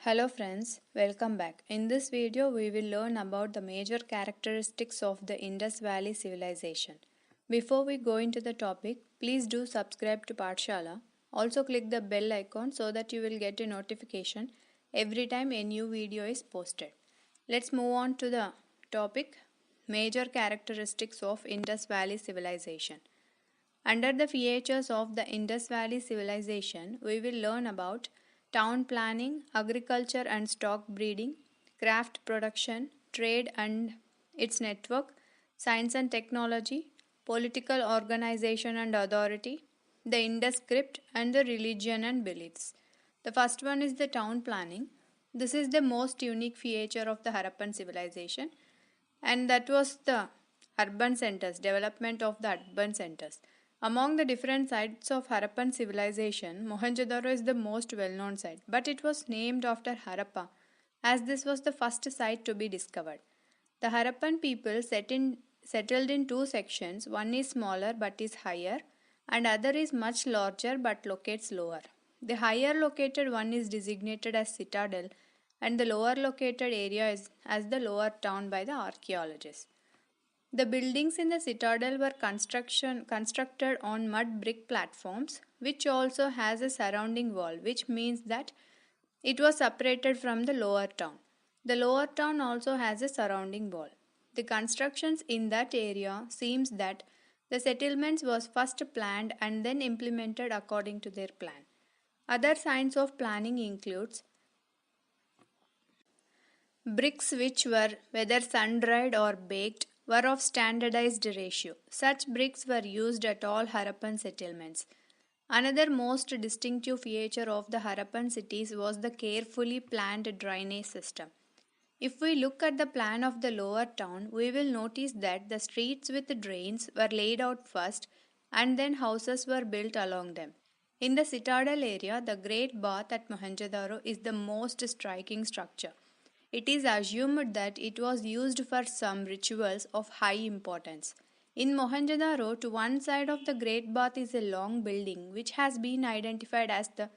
Hello friends, welcome back. In this video, we will learn about the major characteristics of the Indus Valley civilization. Before we go into the topic, please do subscribe to Pathshala. Also click the bell icon so that you will get a notification every time a new video is posted. Let's move on to the topic, major characteristics of Indus Valley civilization. Under the features of the Indus Valley civilization, we will learn about town planning, agriculture and stock breeding, craft production, trade and its network, science and technology, political organization and authority, the Indus script, and the religion and beliefs. The first one is the town planning. This is the most unique feature of the Harappan civilization, and that was the urban centers, development of the urban centers. Among the different sites of Harappan civilization, Mohenjo-daro is the most well-known site, but it was named after Harappa, as this was the first site to be discovered. The Harappan people settled in two sections. One is smaller but is higher, and other is much larger but locates lower. The higher located one is designated as citadel, and the lower located area is as the lower town by the archaeologists. The buildings in the citadel were constructed on mud brick platforms, which also has a surrounding wall, which means that it was separated from the lower town. The lower town also has a surrounding wall. The constructions in that area seems that the settlements was first planned and then implemented according to their plan. Other signs of planning includes bricks which were whether sun-dried or baked were of standardized ratio. Such bricks were used at all Harappan settlements. Another most distinctive feature of the Harappan cities was the carefully planned drainage system. If we look at the plan of the lower town, we will notice that the streets with drains were laid out first and then houses were built along them. In the citadel area, the Great Bath at Mohenjo-daro is the most striking structure. It is assumed that it was used for some rituals of high importance. In Mohenjo-daro, to one side of the Great Bath is a long building which has been identified as the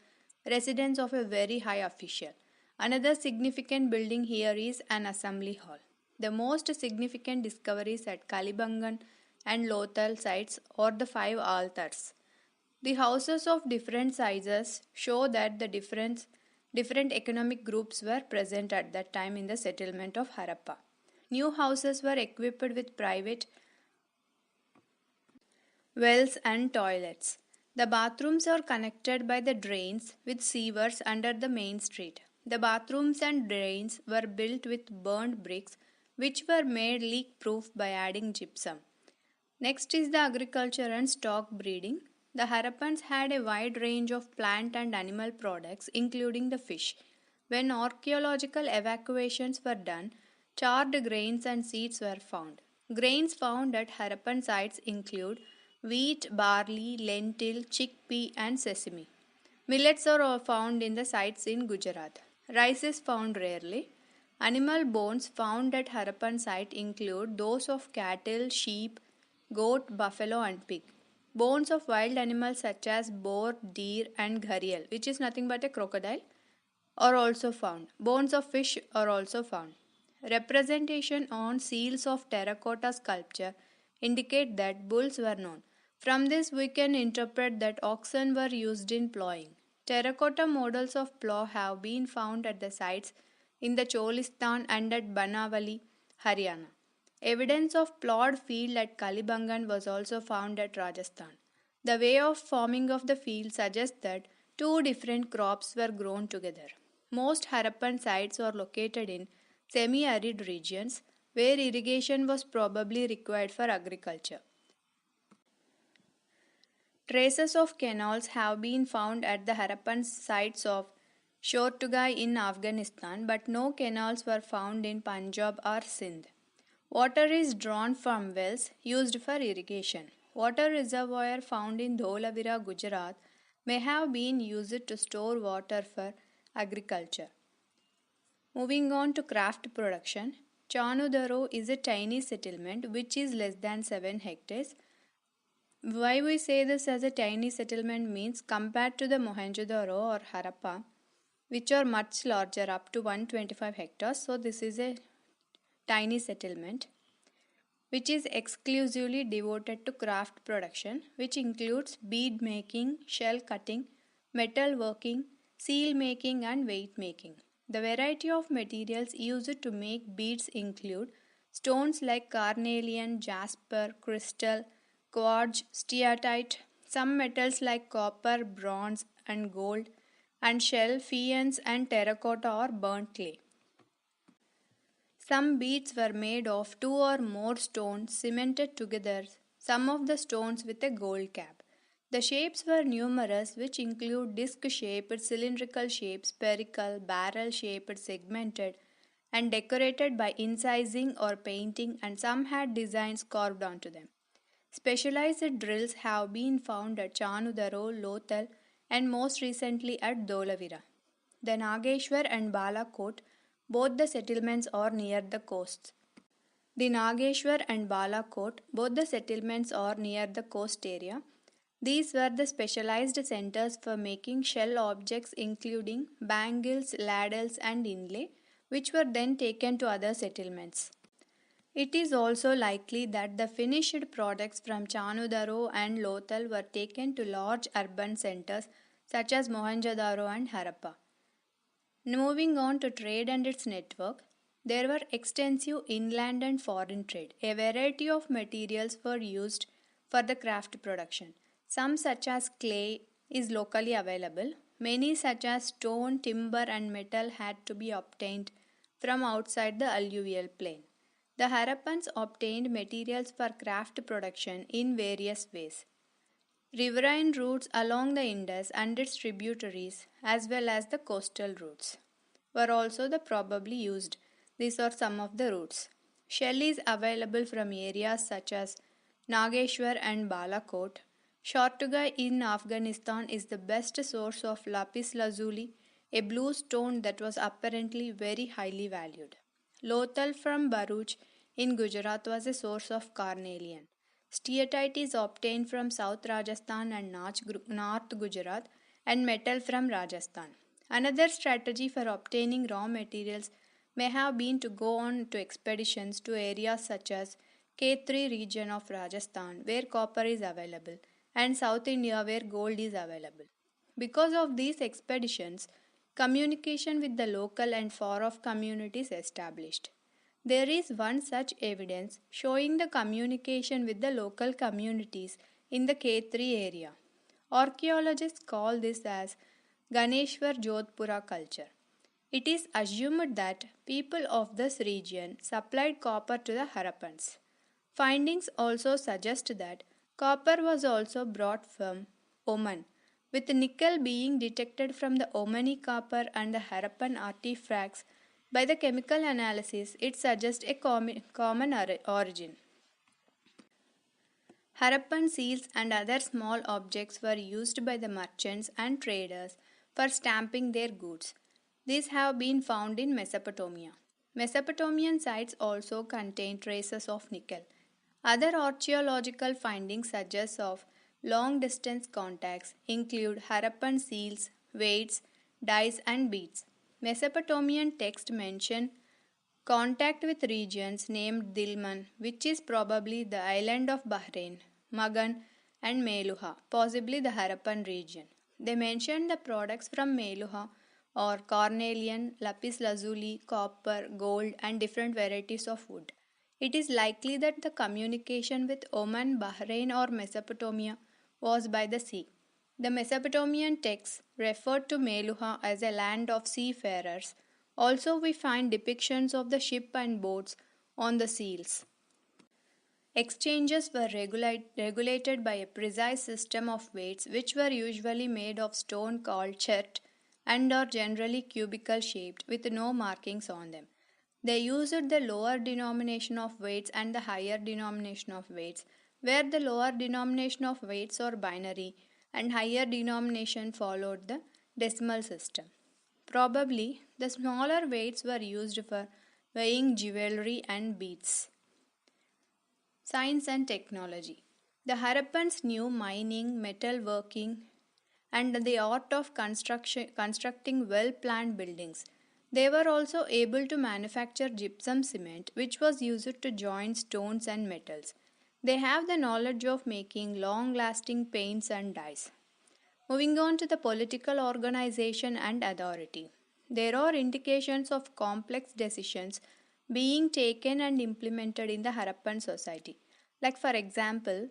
residence of a very high official. Another significant building here is an assembly hall. The most significant discoveries at Kalibangan and Lothal sites are the five altars. The houses of different sizes show that the different economic groups were present at that time in the settlement of Harappa. New houses were equipped with private wells and toilets. The bathrooms are connected by the drains with sewers under the main street. The bathrooms and drains were built with burnt bricks which were made leak proof by adding gypsum. Next is the agriculture and stock breeding. The Harappans had a wide range of plant and animal products, including the fish. When archaeological excavations were done, charred grains and seeds were found. Grains found at Harappan sites include wheat, barley, lentil, chickpea, and sesame. Millets are found in the sites in Gujarat. Rice is found rarely. Animal bones found at Harappan site include those of cattle, sheep, goat, buffalo, and pig. Bones of wild animals such as boar, deer, and gharial, which is nothing but a crocodile, are also found. Bones of fish are also found. Representation on seals of terracotta sculpture indicate that bulls were known. From this, we can interpret that oxen were used in plowing. Terracotta models of plough have been found at the sites in the Cholistan and at Banavali, Haryana. Evidence of plowed field at Kalibangan was also found at Rajasthan. The way of farming of the field suggests that two different crops were grown together. Most Harappan sites are located in semi-arid regions where irrigation was probably required for agriculture. Traces of canals have been found at the Harappan sites of Shortugai in Afghanistan, but no canals were found in Punjab or Sindh. Water is drawn from wells used for irrigation. Water reservoir found in Dholavira, Gujarat may have been used to store water for agriculture. Moving on to craft production, Chanudaro is a tiny settlement which is less than 7 hectares. Why we say this as a tiny settlement means compared to the Mohenjo-daro or Harappa, which are much larger, up to 125 hectares. So this is a tiny settlement which is exclusively devoted to craft production, which includes bead making, shell cutting, metal working, seal making, and weight making. The variety of materials used to make beads include stones like carnelian, jasper, crystal, quartz, steatite, some metals like copper, bronze, and gold, and shell, faience, and terracotta or burnt clay. Some beads were made of two or more stones cemented together, some of the stones with a gold cap. The shapes were numerous, which include disc shaped, cylindrical shaped, spherical, barrel shaped, segmented, and decorated by incising or painting, and some had designs carved onto them. Specialized drills have been found at Chanudaro, Lothal, and most recently at Dholavira. The Nageshwar and Balakot, both the settlements are near the coasts. The Nageshwar and Balakot, both the settlements are near the coast area. These were the specialized centers for making shell objects including bangles, ladles, and inlay, which were then taken to other settlements. It is also likely that the finished products from Chanudaro and Lothal were taken to large urban centers such as Mohenjo-daro and Harappa. Moving on to trade and its network, there were extensive inland and foreign trade. A variety of materials were used for the craft production. Some, such as clay, is locally available. Many, such as stone, timber, and metal, had to be obtained from outside the alluvial plain. The Harappans obtained materials for craft production in various ways. Riverine routes along the Indus and its tributaries, as well as the coastal routes, were also probably used. These are some of the routes. Shell is available from areas such as Nageshwar and Balakot. Shortugai in Afghanistan is the best source of lapis lazuli, a blue stone that was apparently very highly valued. Lothal from Bharuch in Gujarat was a source of carnelian. Steatite is obtained from South Rajasthan and North Gujarat, and metal from Rajasthan. Another strategy for obtaining raw materials may have been to go on to expeditions to areas such as K3 region of Rajasthan, where copper is available, and South India, where gold is available. Because of these expeditions, communication with the local and far off communities established. There is one such evidence showing the communication with the local communities in the K3 area. Archaeologists call this as Ganeshwar Jodhpura culture. It is assumed that people of this region supplied copper to the Harappans. Findings also suggest that copper was also brought from Oman, with nickel being detected from the Omani copper and the Harappan artifacts. By the chemical analysis, it suggests a common origin. Harappan seals and other small objects were used by the merchants and traders for stamping their goods. These have been found in Mesopotamia. Mesopotamian sites also contain traces of nickel. Other archaeological findings suggest of long distance contacts include Harappan seals, weights, dies, and beads. Mesopotamian texts mention contact with regions named Dilmun, which is probably the island of Bahrain, Magan, and Meluha, possibly the Harappan region. They mention the products from Meluha or carnelian, lapis lazuli, copper, gold, and different varieties of wood. It is likely that the communication with Oman, Bahrain, or Mesopotamia was by the sea. The Mesopotamian texts referred to Meluha as a land of seafarers. Also, we find depictions of the ship and boats on the seals. Exchanges were regulated by a precise system of weights, which were usually made of stone called chert and are generally cubical shaped with no markings on them. They used the lower denomination of weights and the higher denomination of weights, where the lower denomination of weights are binary and higher denomination followed the decimal system. Probably the smaller weights were used for weighing jewelry and beads. Science and technology. The Harappans knew mining, metal working, and the art of constructing well planned buildings. They were also able to manufacture gypsum cement, which was used to join stones and metals. They have the knowledge of making long lasting paints and dyes. Moving on to the political organization and authority. There are indications of complex decisions being taken and implemented in the Harappan society. Like, for example,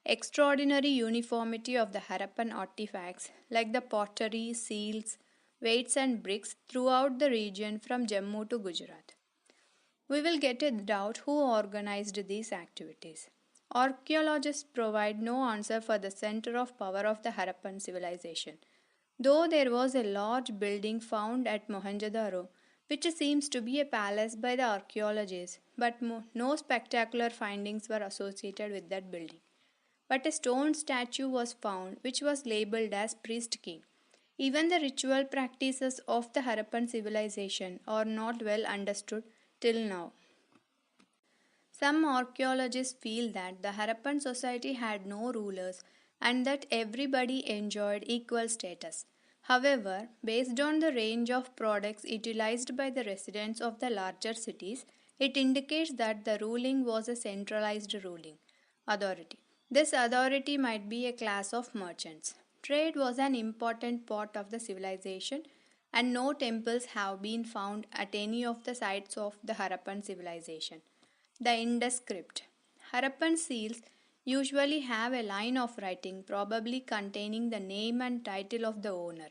extraordinary uniformity of the Harappan artifacts, like the pottery, seals, weights, and bricks throughout the region from Jammu to Gujarat. We will get a doubt who organized these activities. Archaeologists provide no answer for the center of power of the Harappan civilization, though there was a large building found at Mohenjo-daro, which seems to be a palace by the archaeologists, but no spectacular findings were associated with that building. But a stone statue was found which was labeled as priest king. Even the ritual practices of the Harappan civilization are not well understood till now. Some archaeologists feel that the Harappan society had no rulers and that everybody enjoyed equal status. However, based on the range of products utilized by the residents of the larger cities, it indicates that the ruling was a centralized ruling authority. This authority might be a class of merchants. Trade was an important part of the civilization, and no temples have been found at any of the sites of the Harappan civilization. The Indus script. Harappan seals usually have a line of writing, probably containing the name and title of the owner.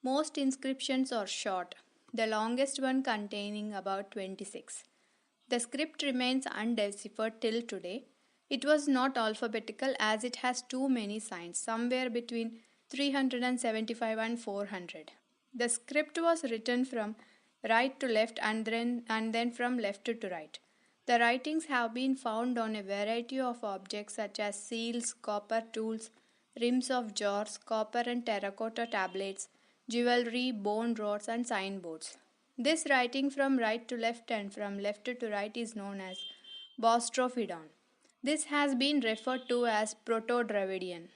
Most inscriptions are short, the longest one containing about 26. The script remains undeciphered till today. It was not alphabetical as it has too many signs, somewhere between 375 and 400. The script was written from right to left and then from left to right. The writings have been found on a variety of objects such as seals, copper tools, rims of jars, copper and terracotta tablets, jewelry, bone rods, and signboards. This writing from right to left and from left to right is known as Bostrophodon. This has been referred to as Proto-Dravidian.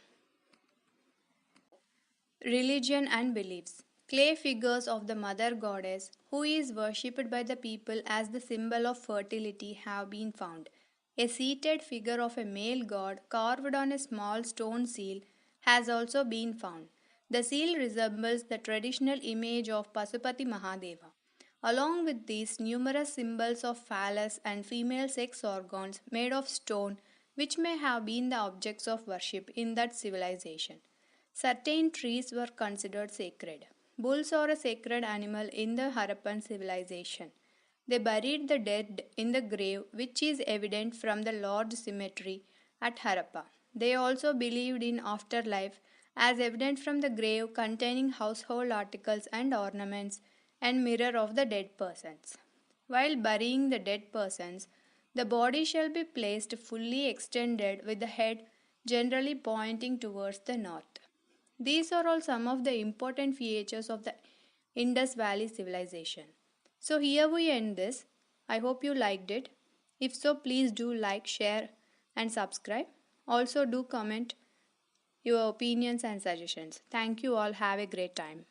Religion and beliefs. Clay figures of the mother goddess, who is worshipped by the people as the symbol of fertility, have been found. A seated figure of a male god carved on a small stone seal has also been found. The seal resembles the traditional image of Pasupati Mahadeva. Along with these, numerous symbols of phallus and female sex organs made of stone, which may have been the objects of worship in that civilization. Certain trees were considered sacred. Bulls are a sacred animal in the Harappan civilization. They buried the dead in the grave, which is evident from the large cemetery at Harappa. They also believed in afterlife, as evident from the grave containing household articles and ornaments and mirror of the dead persons. While burying the dead persons, the body shall be placed fully extended with the head generally pointing towards the north. These are all some of the important features of the Indus Valley civilization. So here we end this. I hope you liked it. If so, please do like, share, and subscribe. Also, do comment your opinions and suggestions. Thank you all. Have a great time.